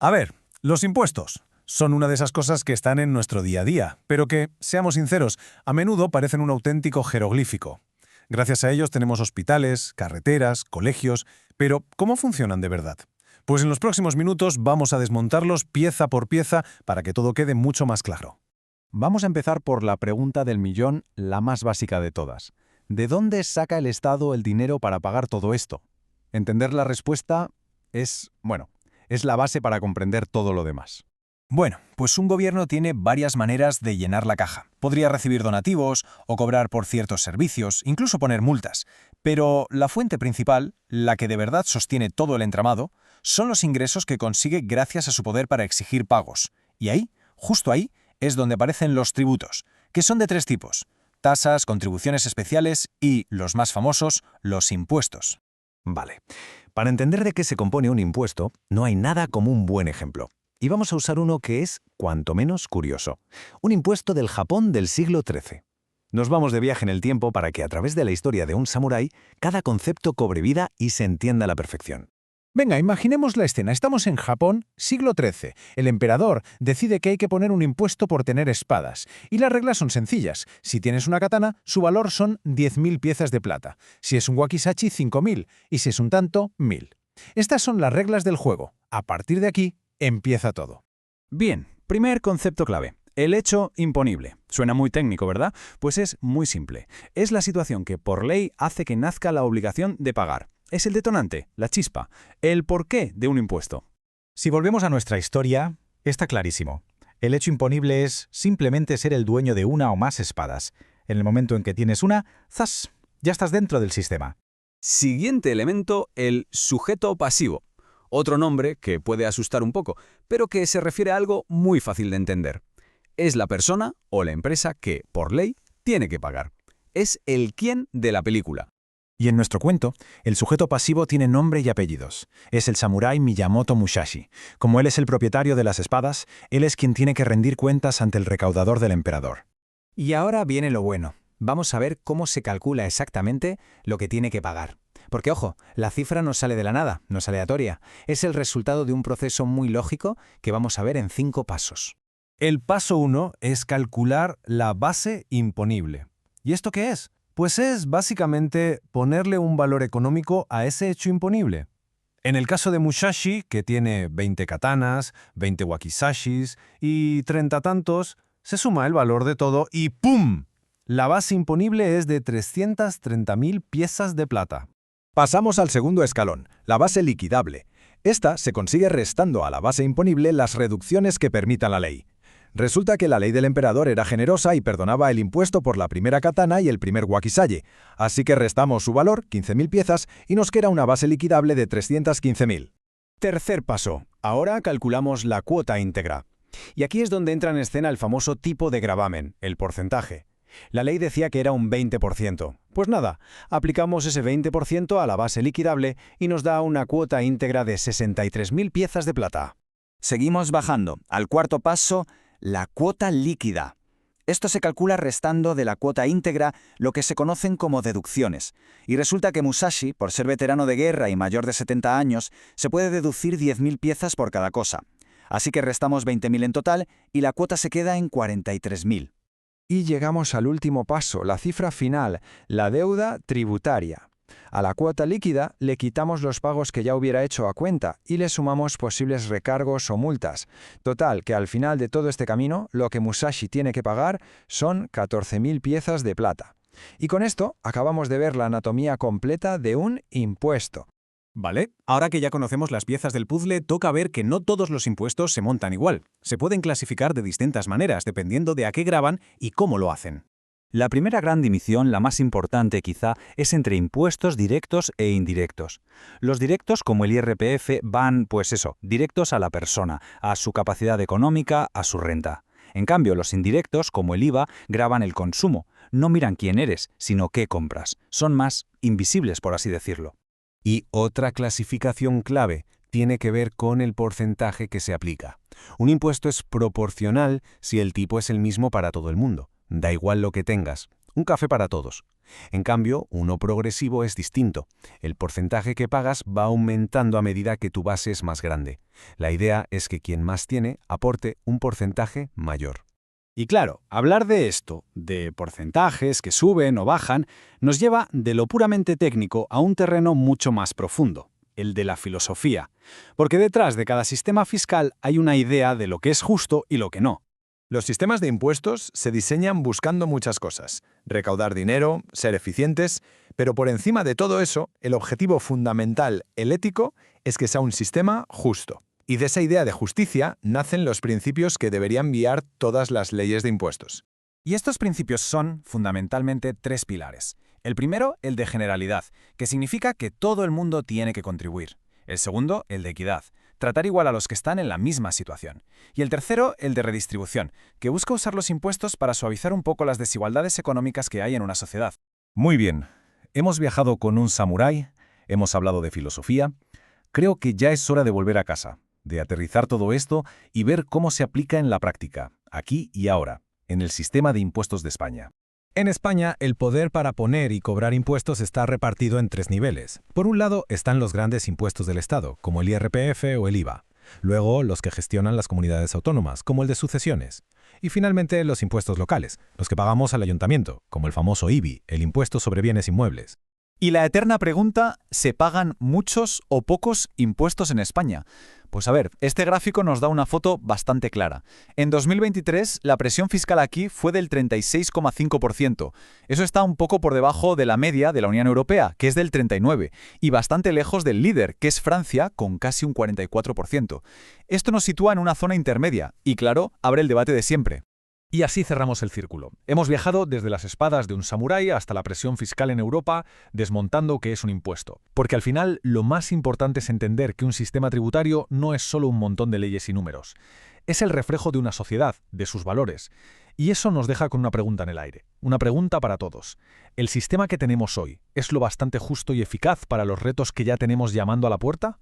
A ver, los impuestos son una de esas cosas que están en nuestro día a día, pero que, seamos sinceros, a menudo parecen un auténtico jeroglífico. Gracias a ellos tenemos hospitales, carreteras, colegios, pero ¿cómo funcionan de verdad? Pues en los próximos minutos vamos a desmontarlos pieza por pieza para que todo quede mucho más claro. Vamos a empezar por la pregunta del millón, la más básica de todas. ¿De dónde saca el Estado el dinero para pagar todo esto? Entender la respuesta es la base para comprender todo lo demás. Bueno, pues un gobierno tiene varias maneras de llenar la caja. Podría recibir donativos o cobrar por ciertos servicios, incluso poner multas. Pero la fuente principal, la que de verdad sostiene todo el entramado, son los ingresos que consigue gracias a su poder para exigir pagos. Y ahí, justo ahí, es donde aparecen los tributos, que son de tres tipos: tasas, contribuciones especiales y, los más famosos, los impuestos. Vale. Para entender de qué se compone un impuesto, no hay nada como un buen ejemplo. Y vamos a usar uno que es, cuanto menos, curioso. Un impuesto del Japón del siglo XIII. Nos vamos de viaje en el tiempo para que a través de la historia de un samurái, cada concepto cobre vida y se entienda a la perfección. Venga, imaginemos la escena. Estamos en Japón, siglo XIII. El emperador decide que hay que poner un impuesto por tener espadas. Y las reglas son sencillas. Si tienes una katana, su valor son 10.000 piezas de plata. Si es un wakizashi, 5.000. Y si es un tanto, 1.000. Estas son las reglas del juego. A partir de aquí, empieza todo. Bien, primer concepto clave. El hecho imponible. Suena muy técnico, ¿verdad? Pues es muy simple. Es la situación que por ley hace que nazca la obligación de pagar. Es el detonante, la chispa, el porqué de un impuesto. Si volvemos a nuestra historia, está clarísimo. El hecho imponible es simplemente ser el dueño de una o más espadas. En el momento en que tienes una, ¡zas!, ya estás dentro del sistema. Siguiente elemento, el sujeto pasivo. Otro nombre que puede asustar un poco, pero que se refiere a algo muy fácil de entender. Es la persona o la empresa que, por ley, tiene que pagar. Es el quién de la película. Y en nuestro cuento, el sujeto pasivo tiene nombre y apellidos. Es el samurái Miyamoto Musashi. Como él es el propietario de las espadas, él es quien tiene que rendir cuentas ante el recaudador del emperador. Y ahora viene lo bueno. Vamos a ver cómo se calcula exactamente lo que tiene que pagar. Porque, ojo, la cifra no sale de la nada, no es aleatoria. Es el resultado de un proceso muy lógico que vamos a ver en 5 pasos. El paso 1 es calcular la base imponible. ¿Y esto qué es? Pues es básicamente ponerle un valor económico a ese hecho imponible. En el caso de Musashi, que tiene 20 katanas, 20 wakizashis y 30 tantos, se suma el valor de todo y ¡pum! La base imponible es de 330.000 piezas de plata. Pasamos al segundo escalón, la base liquidable. Esta se consigue restando a la base imponible las reducciones que permita la ley. Resulta que la ley del emperador era generosa y perdonaba el impuesto por la primera katana y el primer wakizashi, así que restamos su valor, 15.000 piezas, y nos queda una base liquidable de 315.000. Tercer paso. Ahora calculamos la cuota íntegra. Y aquí es donde entra en escena el famoso tipo de gravamen, el porcentaje. La ley decía que era un 20%. Pues nada, aplicamos ese 20% a la base liquidable y nos da una cuota íntegra de 63.000 piezas de plata. Seguimos bajando. Al cuarto paso, la cuota líquida. Esto se calcula restando de la cuota íntegra lo que se conocen como deducciones. Y resulta que Musashi, por ser veterano de guerra y mayor de 70 años, se puede deducir 10.000 piezas por cada cosa. Así que restamos 20.000 en total y la cuota se queda en 43.000. Y llegamos al último paso, la cifra final, la deuda tributaria. A la cuota líquida le quitamos los pagos que ya hubiera hecho a cuenta y le sumamos posibles recargos o multas. Total, que al final de todo este camino, lo que Musashi tiene que pagar son 14.000 piezas de plata. Y con esto acabamos de ver la anatomía completa de un impuesto. Vale, ahora que ya conocemos las piezas del puzzle, toca ver que no todos los impuestos se montan igual. Se pueden clasificar de distintas maneras, dependiendo de a qué graban y cómo lo hacen. La primera gran división, la más importante quizá, es entre impuestos directos e indirectos. Los directos, como el IRPF, van, directos a la persona, a su capacidad económica, a su renta. En cambio, los indirectos, como el IVA, gravan el consumo. No miran quién eres, sino qué compras. Son más invisibles, por así decirlo. Y otra clasificación clave tiene que ver con el porcentaje que se aplica. Un impuesto es proporcional si el tipo es el mismo para todo el mundo. Da igual lo que tengas. Un café para todos. En cambio, uno progresivo es distinto. El porcentaje que pagas va aumentando a medida que tu base es más grande. La idea es que quien más tiene aporte un porcentaje mayor. Y claro, hablar de esto, de porcentajes que suben o bajan, nos lleva de lo puramente técnico a un terreno mucho más profundo, el de la filosofía. Porque detrás de cada sistema fiscal hay una idea de lo que es justo y lo que no. Los sistemas de impuestos se diseñan buscando muchas cosas: recaudar dinero, ser eficientes, pero por encima de todo eso, el objetivo fundamental, el ético, es que sea un sistema justo. Y de esa idea de justicia nacen los principios que deberían guiar todas las leyes de impuestos. Y estos principios son, fundamentalmente, 3 pilares. El primero, el de generalidad, que significa que todo el mundo tiene que contribuir. El segundo, el de equidad, tratar igual a los que están en la misma situación. Y el tercero, el de redistribución, que busca usar los impuestos para suavizar un poco las desigualdades económicas que hay en una sociedad. Muy bien. Hemos viajado con un samurái, hemos hablado de filosofía. Creo que ya es hora de volver a casa, de aterrizar todo esto y ver cómo se aplica en la práctica, aquí y ahora, en el sistema de impuestos de España. En España, el poder para poner y cobrar impuestos está repartido en 3 niveles. Por un lado están los grandes impuestos del Estado, como el IRPF o el IVA. Luego, los que gestionan las comunidades autónomas, como el de sucesiones. Y finalmente, los impuestos locales, los que pagamos al ayuntamiento, como el famoso IBI, el impuesto sobre bienes inmuebles. Y la eterna pregunta, ¿se pagan muchos o pocos impuestos en España? Pues a ver, este gráfico nos da una foto bastante clara. En 2023, la presión fiscal aquí fue del 36,5%. Eso está un poco por debajo de la media de la Unión Europea, que es del 39%, y bastante lejos del líder, que es Francia, con casi un 44%. Esto nos sitúa en una zona intermedia, y claro, abre el debate de siempre. Y así cerramos el círculo. Hemos viajado desde las espadas de un samurái hasta la presión fiscal en Europa, desmontando qué es un impuesto. Porque al final lo más importante es entender que un sistema tributario no es solo un montón de leyes y números. Es el reflejo de una sociedad, de sus valores. Y eso nos deja con una pregunta en el aire. Una pregunta para todos. ¿El sistema que tenemos hoy es lo bastante justo y eficaz para los retos que ya tenemos llamando a la puerta?